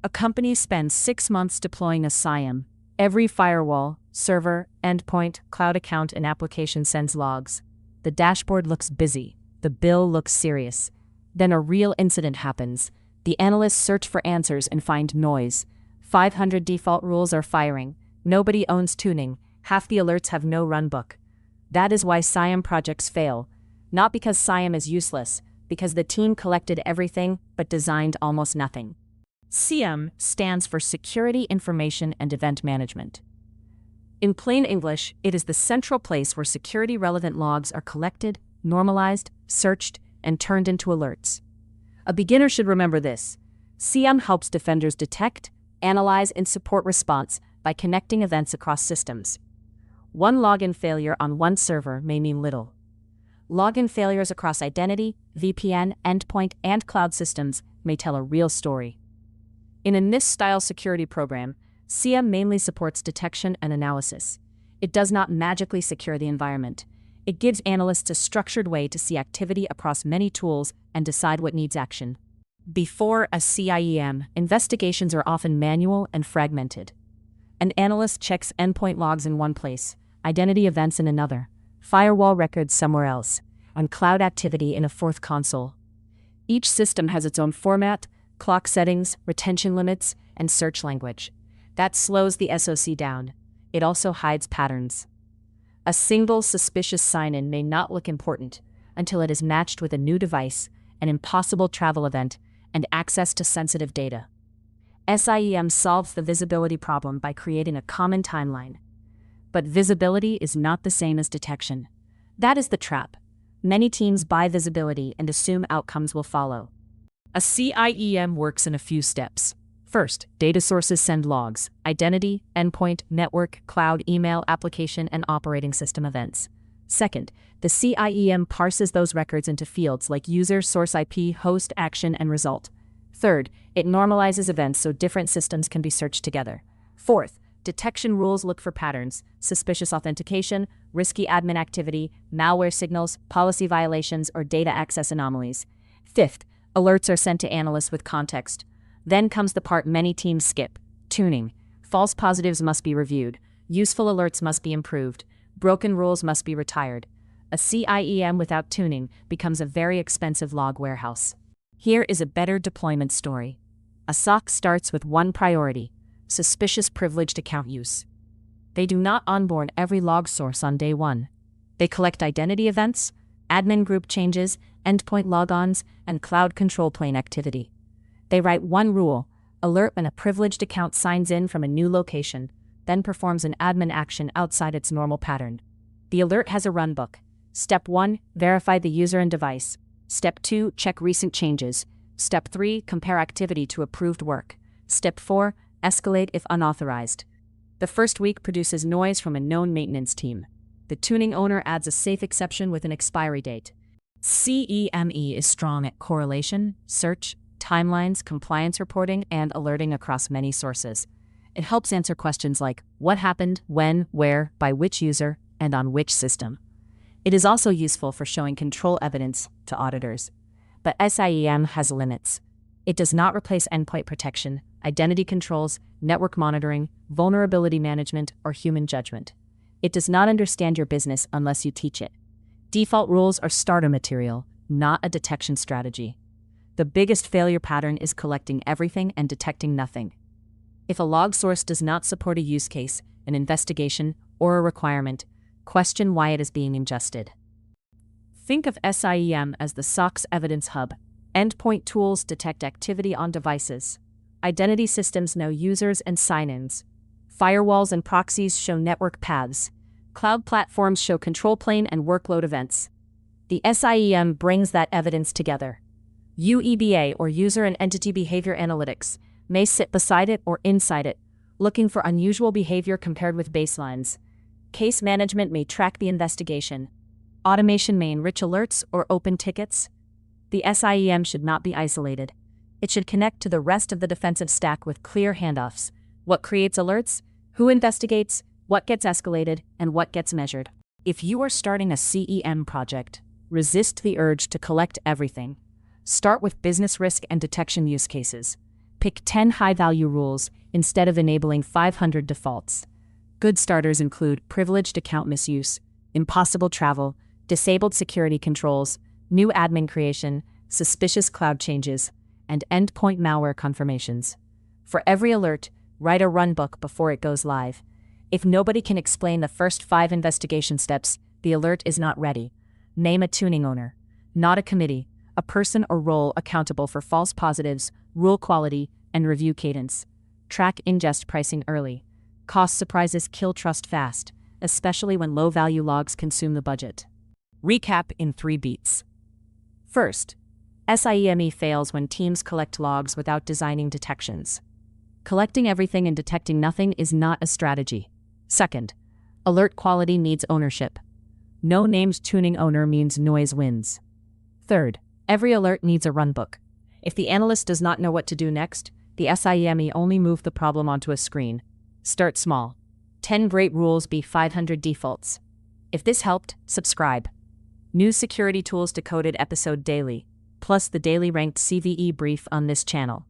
A company spends 6 months deploying a SIEM. Every firewall, server, endpoint, cloud account, and application sends logs. The dashboard looks busy. The bill looks serious. Then a real incident happens. The analysts search for answers and find noise. 500 default rules are firing. Nobody owns tuning. Half the alerts have no runbook. That is why SIEM projects fail. Not because SIEM is useless, because the team collected everything but designed almost nothing. SIEM stands for Security Information and Event Management. In plain English, it is the central place where security-relevant logs are collected, normalized, searched, and turned into alerts. A beginner should remember this. SIEM helps defenders detect, analyze, and support response by connecting events across systems. One login failure on one server may mean little. Login failures across identity, VPN, endpoint, and cloud systems may tell a real story. In a NIST-style security program, SIEM mainly supports detection and analysis. It does not magically secure the environment. It gives analysts a structured way to see activity across many tools and decide what needs action. Before a SIEM, investigations are often manual and fragmented. An analyst checks endpoint logs in one place, identity events in another, firewall records somewhere else, and cloud activity in a fourth console. Each system has its own format, clock settings, retention limits, and search language. That slows the SOC down. It also hides patterns. A single suspicious sign-in may not look important until it is matched with a new device, an impossible travel event, and access to sensitive data. SIEM solves the visibility problem by creating a common timeline. But visibility is not the same as detection. That is the trap. Many teams buy visibility and assume outcomes will follow. A SIEM works in a few steps. First, data sources send logs: identity, endpoint, network, cloud, email, application, and operating system events. Second, the SIEM parses those records into fields like user, source IP, host, action, and result. Third, it normalizes events so different systems can be searched together. Fourth, detection rules look for patterns: suspicious authentication, risky admin activity, malware signals, policy violations, or data access anomalies. Fifth, alerts are sent to analysts with context. Then comes the part many teams skip: tuning. False positives must be reviewed. Useful alerts must be improved. Broken rules must be retired. A SIEM without tuning becomes a very expensive log warehouse. Here is a better deployment story. A SOC starts with one priority: suspicious privileged account use. They do not onboard every log source on day one. They collect identity events, admin group changes, endpoint logons, and cloud control plane activity. They write one rule: alert when a privileged account signs in from a new location, then performs an admin action outside its normal pattern. The alert has a runbook. Step 1, verify the user and device. Step 2, check recent changes. Step 3, compare activity to approved work. Step 4, escalate if unauthorized. The first week produces noise from a known maintenance team. The tuning owner adds a safe exception with an expiry date. SIEM is strong at correlation, search, timelines, compliance reporting, and alerting across many sources. It helps answer questions like what happened, when, where, by which user, and on which system. It is also useful for showing control evidence to auditors. But SIEM has limits. It does not replace endpoint protection, identity controls, network monitoring, vulnerability management, or human judgment. It does not understand your business unless you teach it. Default rules are starter material, not a detection strategy. The biggest failure pattern is collecting everything and detecting nothing. If a log source does not support a use case, an investigation, or a requirement, question why it is being ingested. Think of SIEM as the SOC's evidence hub. Endpoint tools detect activity on devices. Identity systems know users and sign-ins. Firewalls and proxies show network paths. Cloud platforms show control plane and workload events. The SIEM brings that evidence together. UEBA, or User and Entity Behavior Analytics, may sit beside it or inside it, looking for unusual behavior compared with baselines. Case management may track the investigation. Automation may enrich alerts or open tickets. The SIEM should not be isolated. It should connect to the rest of the defensive stack with clear handoffs: what creates alerts, who investigates, what gets escalated, and what gets measured. If you are starting a SIEM project, resist the urge to collect everything. Start with business risk and detection use cases. Pick 10 high-value rules instead of enabling 500 defaults. Good starters include privileged account misuse, impossible travel, disabled security controls, new admin creation, suspicious cloud changes, and endpoint malware confirmations. For every alert, write a runbook before it goes live. If nobody can explain the first 5 investigation steps, the alert is not ready. Name a tuning owner, not a committee, a person or role accountable for false positives, rule quality, and review cadence. Track ingest pricing early. Cost surprises kill trust fast, especially when low-value logs consume the budget. Recap in 3 beats. First, SIEM fails when teams collect logs without designing detections. Collecting everything and detecting nothing is not a strategy. Second, alert quality needs ownership. No named tuning owner means noise wins. Third, every alert needs a runbook. If the analyst does not know what to do next, the SIEM only move the problem onto a screen. Start small. 10 great rules be 500 defaults. If this helped, subscribe. New security tools decoded episode daily, plus the daily ranked CVE brief on this channel.